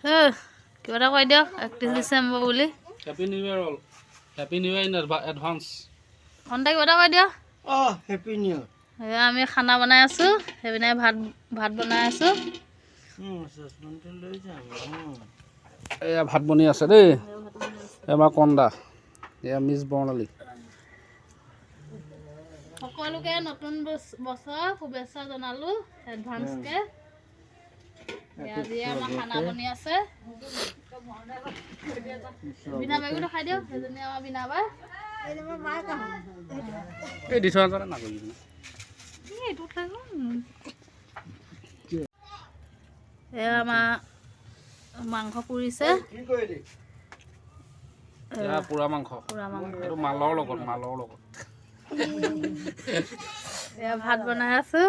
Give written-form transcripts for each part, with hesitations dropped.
কিবা এটা কৈ দিয়ক 31 ডিচেম্বৰ বুলি happy new year all happy new year in advance ফোনটা কিবা এটা কৈ দিয়ক হ্যাপি নিউ এয়া আমি খানা বনাই আছো সেইপিনে ভাত বনাই আছো এয়া ভাত বনি আছে দেই এমাৰ কন্দা এয়া মিছ বৰ্ণালী সকলোকে নতুন বছৰ শুভেচ্ছা জনালো এডভান্সকে আজি আমাৰ খানা বনি আছে বিনা বাগিটো খাই দিও সেইজনী আমাৰ বিনা বাই এই দি থোৱা কাৰণে নাগৰিবি এইটো খাই এয়া আমাৰ মাংস পুৰিছে এয়া পুৰা মাংস এইটো মালৰ লগত এয়া ভাত বনাই আছো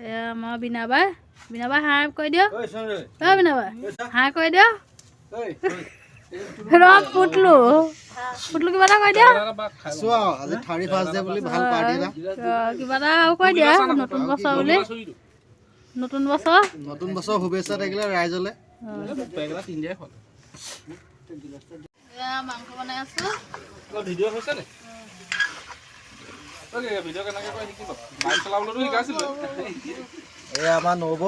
এয়া আমাৰ বিনা বাই হাই কৈ দিয়ক বিনা বাই হাই কৈ দিয়ক ফুটলো কিবা এটা কৈ দিয়ক আজি 31 ডে বুলি ভাল পাৰ্টি এটা কিবা এটা আৰু কৈ দিয়া নতুন বছৰ বুলি নতুন বছৰ শুভেচ্ছা থাকিলে ৰাইজলে মাংস বনাই আছো ভিডিঅ' হৈছে নে ভিডিঅ' কেনেকৈ কয় শিকিব বাইক চলাবলৈতো শিকাইছিলো এয়া আমাৰ নব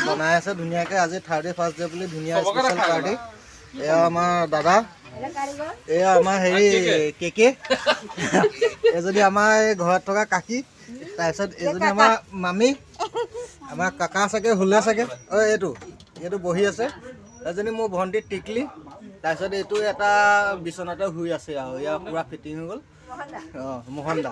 বনাই আছে ধুনীয়াকৈ আজি 31 ডে বুলি ধুনীয়া স্পেচিয়েল পাৰ্টি এয়া আমাৰ দাদা এয়া আমাৰ হেৰি কেকে এজনী আমাৰ ঘৰত থকা কাকি তাৰপিছত এজনী আমাৰ মামী আমাৰ কাকা চাগে হুলে চাগে এইটো বহি আছে এজনী মোৰ ভণ্টি টিকলি তাৰপিছত এইটো এটা বিচনাতে শুই আছে আৰু ইয়াৰ পুৰা ফিটিং হৈ গ'ল মোহন দা